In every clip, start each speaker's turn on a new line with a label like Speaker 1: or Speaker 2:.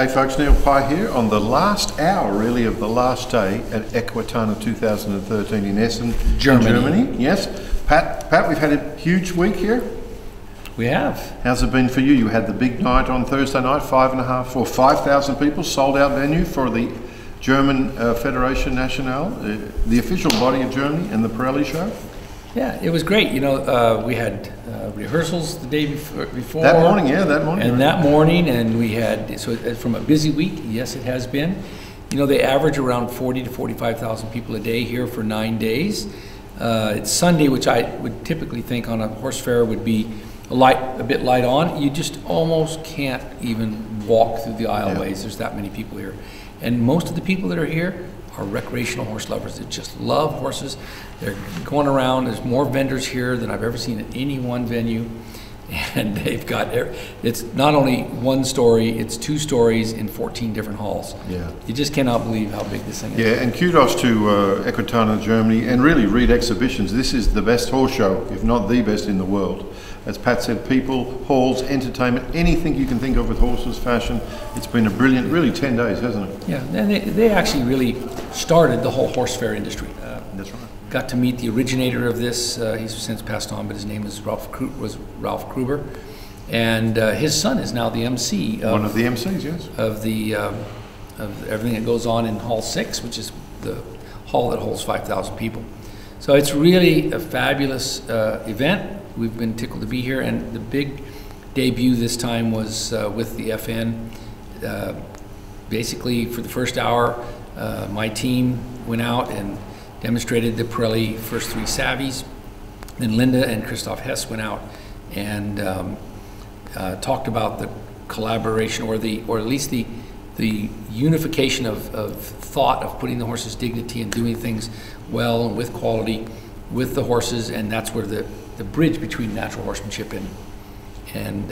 Speaker 1: Hey folks, Neil Pye here on the last hour really of the last day at Equitana 2013 in Essen, Germany. Yes. Pat, we've had a huge week here.
Speaker 2: We have.
Speaker 1: How's it been for you? You had the big night on Thursday night, 5,000 people, sold out venue for the German Federation Nationale, the official body of Germany, and the Parelli show.
Speaker 2: Yeah, it was great. You know, we had rehearsals the day before.
Speaker 1: That morning, yeah, that morning.
Speaker 2: And that morning, and we had, so from a busy week, yes, it has been. You know, they average around 40 to 45,000 people a day here for 9 days. It's Sunday, which I would typically think on a horse fair would be a bit light on. You just almost can't even walk through the aisleways. There's that many people here. And most of the people that are here are recreational horse lovers that just love horses. They're going around. There's more vendors here than I've ever seen at any one venue. And they've got, it's not only one story, it's 2 stories in 14 different halls.
Speaker 1: Yeah.
Speaker 2: You just cannot believe how big this thing is.
Speaker 1: Yeah, and kudos to Equitana Germany and really Reed Exhibitions. This is the best horse show, if not the best in the world. As Pat said, people, halls, entertainment, anything you can think of with horses, fashion. It's been a brilliant, really 10 days, hasn't it?
Speaker 2: Yeah, and they actually really started the whole horse fair industry.
Speaker 1: That's right.
Speaker 2: Got to meet the originator of this. He's since passed on, but his name was Ralph Kruber, and his son is now the MC.
Speaker 1: One of the MCs, yes.
Speaker 2: Of everything that goes on in Hall 6, which is the hall that holds 5,000 people. So it's really a fabulous event. We've been tickled to be here, and the big debut this time was with the FN. Basically, for the first hour, my team went out and demonstrated the Parelli first 3 Savvies. Then Linda and Christoph Hess went out and talked about the collaboration, or at least the unification of thought of putting the horse's dignity and doing things well and with quality with the horses, and that's where the bridge between natural horsemanship and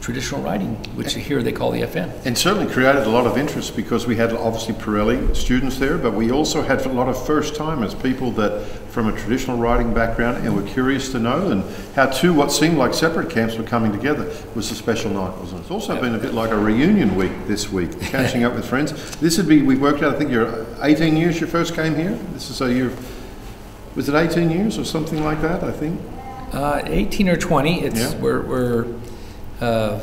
Speaker 2: traditional riding, which here they call the FN.
Speaker 1: And certainly created a lot of interest because we had obviously Parelli students there, but we also had a lot of first-timers, people that from a traditional riding background and were curious to know, and how what seemed like separate camps were coming together. It was a special night, wasn't it? It's also been a bit like a reunion week this week, catching up with friends. This would be, we worked out, I think you're 18 years you first came here? This is was it 18 years or something like that, I think?
Speaker 2: 18 or 20. It's I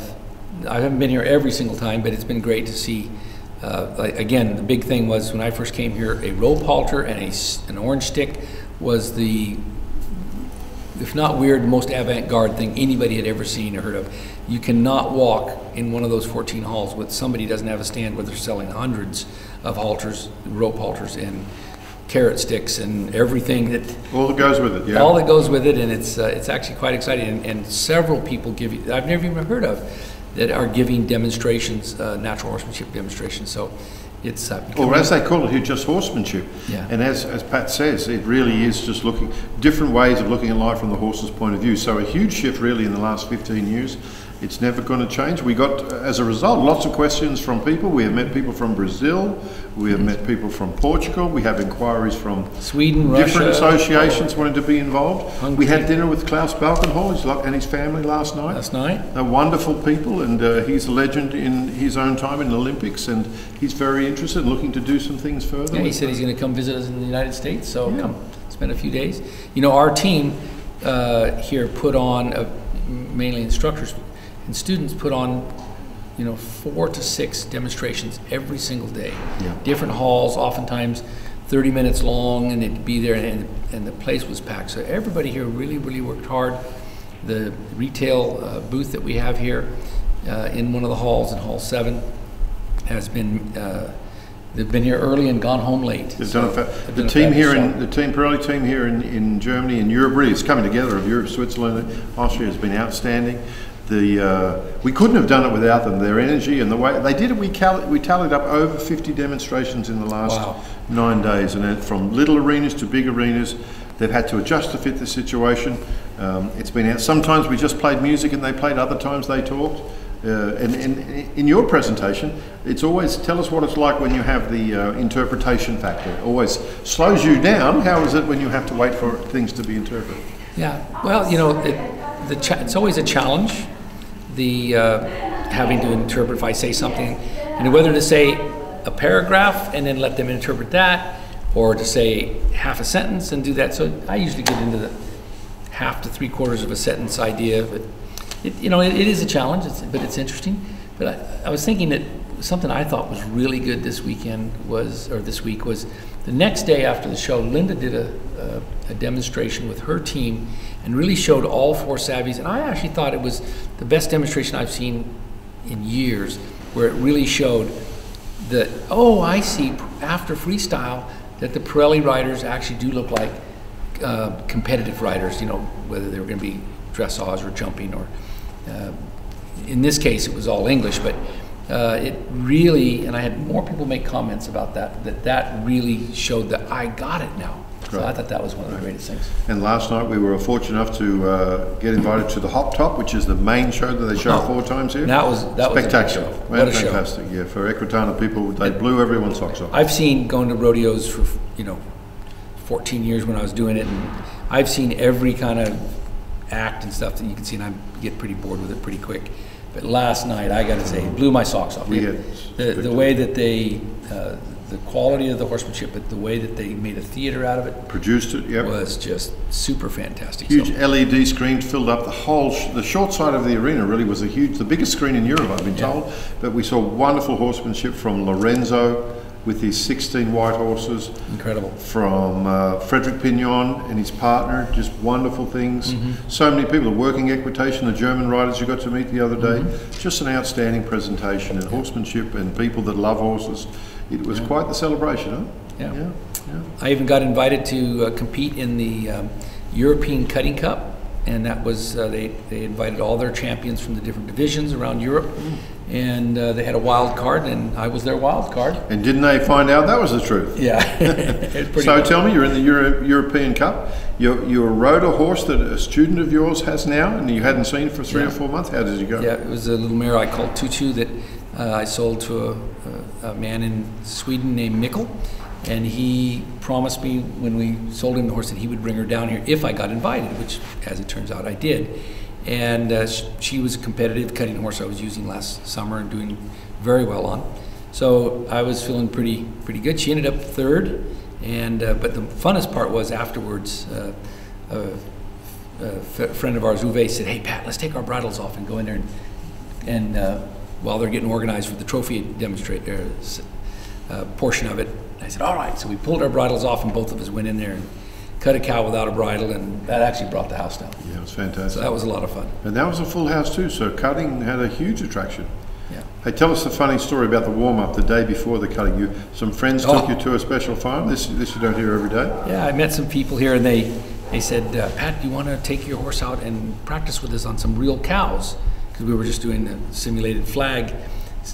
Speaker 2: haven't been here every single time, but it's been great to see. Again, the big thing was when I first came here, a rope halter and an orange stick was the, if not weird, most avant-garde thing anybody had ever seen or heard of. You cannot walk in one of those 14 halls with somebody doesn't have a stand where they're selling hundreds of halters, rope halters, and carrot sticks and everything
Speaker 1: all that goes with it. Yeah,
Speaker 2: all that goes with it, and it's actually quite exciting. And several people I've never even heard of that are giving demonstrations, natural horsemanship demonstrations. So it's
Speaker 1: or as they call it here, just horsemanship.
Speaker 2: Yeah.
Speaker 1: And as Pat says, it really is just different ways of looking at life from the horse's point of view. So a huge shift really in the last 15 years. It's never going to change. We got, as a result, lots of questions from people. We have met people from Brazil. We have met people from Portugal. We have inquiries from
Speaker 2: Sweden,
Speaker 1: different
Speaker 2: Russia,
Speaker 1: associations wanting to be involved.
Speaker 2: Hungary.
Speaker 1: We had dinner with Klaus Balkenhol and his family last night. They're wonderful people, and he's a legend in his own time in the Olympics, and he's very interested in looking to do some things further.
Speaker 2: Yeah, he said he's going to come visit us in the United States, so come spend a few days. You know, our team here put on, mainly instructors, and students put on, 4 to 6 demonstrations every single day.
Speaker 1: Yeah.
Speaker 2: Different halls, oftentimes 30 minutes long, and they'd be there, and the place was packed. So everybody here really, really worked hard. The retail booth that we have here in one of the halls, in Hall 7, has been, they've been here early and gone home late.
Speaker 1: The Parelli team here in Germany and Europe, really, it's coming together of Europe, Switzerland, Austria has been outstanding. We couldn't have done it without them. Their energy and the way they did it, we tallied up over 50 demonstrations in the last 9 days, and from little arenas to big arenas. They've had to adjust to fit the situation. It's been out. Sometimes we just played music and they played, other times they talked. And in your presentation, it's always, tell us what it's like when you have the interpretation factor. It always slows you down. How is it when you have to wait for things to be interpreted?
Speaker 2: Yeah, well, it's always a challenge. having to interpret if I say something, and whether to say a paragraph and then let them interpret that, or to say half a sentence and do that. So I usually get into the half to 3/4 of a sentence idea, but it is a challenge, but it's interesting. But I was thinking that something I thought was really good this week was the next day after the show, Linda did a demonstration with her team and really showed all 4 savvies. And I actually thought it was the best demonstration I've seen in years, where it really showed that, oh, I see after freestyle that the Parelli riders actually do look like competitive riders, whether they were going to be dressage or jumping, or in this case it was all English, but it really, and I had more people make comments about that really showed that I got it now. So I thought that was one of the greatest things.
Speaker 1: And last night we were fortunate enough to get invited to the Hop Top, which is the main show that they show 4 times here.
Speaker 2: That was
Speaker 1: spectacular.
Speaker 2: What a
Speaker 1: fantastic show. Yeah, for Equitana people, they blew everyone's socks off.
Speaker 2: I've seen going to rodeos for 14 years when I was doing it, and I've seen every kind of act and stuff that you can see, and I get pretty bored with it pretty quick. But last night, I got to say, it blew my socks off. The way that they, the quality of the horsemanship, but the way that they made a theater out of it,
Speaker 1: produced it,
Speaker 2: was just super fantastic.
Speaker 1: Huge LED screen filled up the short side of the arena. Really was the biggest screen in Europe, I've been told. But we saw wonderful horsemanship from Lorenzo with his 16 white horses.
Speaker 2: Incredible.
Speaker 1: From Frederick Pignon and his partner, just wonderful things. So many people, the working equitation, the German riders you got to meet the other day. Just an outstanding presentation in horsemanship and people that love horses. It was quite the celebration, huh?
Speaker 2: Yeah. I even got invited to compete in the European Cutting Cup, and that was, they invited all their champions from the different divisions around Europe. And they had a wild card, and I was their wild card. And
Speaker 1: didn't they find out that was the truth?
Speaker 2: Yeah.
Speaker 1: So tell me, you're in the European Cup. You rode a horse that a student of yours has now, and you hadn't seen for 3 or 4 months. How did you go?
Speaker 2: Yeah, it was a little mare I called Tutu that I sold to a man in Sweden named Mikkel. And he promised me when we sold him the horse that he would bring her down here if I got invited, which, as it turns out, I did. And she was a competitive cutting horse I was using last summer and doing very well on. So I was feeling pretty good. She ended up 3rd, and but the funnest part was afterwards. A friend of ours, Uwe, said, "Hey Pat, let's take our bridles off and go in there and while they're getting organized for the trophy portion of it." I said, "All right." So we pulled our bridles off, and both of us went in there and cut a cow without a bridle, and that actually brought the house down.
Speaker 1: Yeah, it was fantastic.
Speaker 2: So that was a lot of fun.
Speaker 1: And that was a full house too, so cutting had a huge attraction.
Speaker 2: Yeah.
Speaker 1: Hey, tell us the funny story about the warm-up the day before the cutting. Some friends took you to a special farm. This you don't hear every day.
Speaker 2: Yeah, I met some people here, and they said, "Pat, do you want to take your horse out and practice with us on some real cows?" Because we were just doing the simulated flag.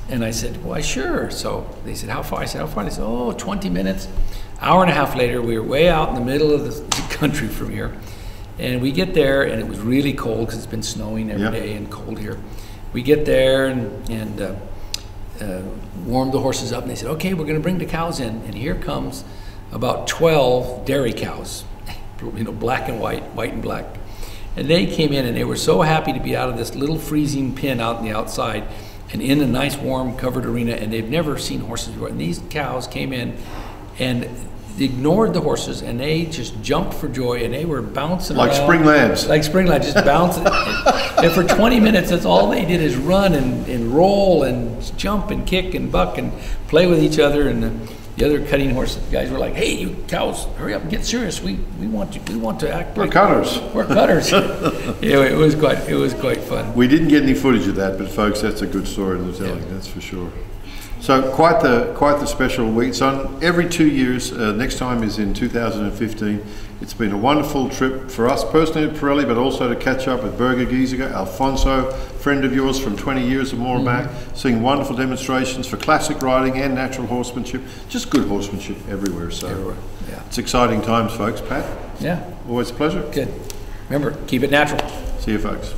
Speaker 2: And I said, "Why, sure." So they said, "How far?" I said, "How far?" They said, "Oh, 20 minutes. Hour and a half later, we were way out in the middle of the country from here. And we get there, and it was really cold because it's been snowing every day and cold here. We get there and warmed the horses up, and they said, "Okay, we're going to bring the cows in." And here comes about 12 dairy cows, black and white, white and black. And they came in, and they were so happy to be out of this little freezing pen out in the outside and in a nice warm covered arena, and they've never seen horses before. And these cows came in and ignored the horses, and they just jumped for joy, and they were bouncing
Speaker 1: like
Speaker 2: around.
Speaker 1: Spring lambs.
Speaker 2: Like spring lambs, just bouncing. And for 20 minutes, that's all they did is run and roll and jump and kick and buck and play with each other. And the other cutting horse guys were like, "Hey, you cows, hurry up and get serious. We want to act.
Speaker 1: We're cutters.
Speaker 2: We're cutters." It was quite fun.
Speaker 1: We didn't get any footage of that, but folks, that's a good story to tell. That's for sure. So quite the special week. So every 2 years, next time is in 2015. It's been a wonderful trip for us personally at Parelli, but also to catch up with Berger Giesiger, Alfonso, friend of yours from 20 years or more back, seeing wonderful demonstrations for classic riding and natural horsemanship. Just good horsemanship everywhere. So it's exciting times, folks. Pat?
Speaker 2: Yeah.
Speaker 1: Always a pleasure.
Speaker 2: Good. Remember, keep it natural.
Speaker 1: See you, folks.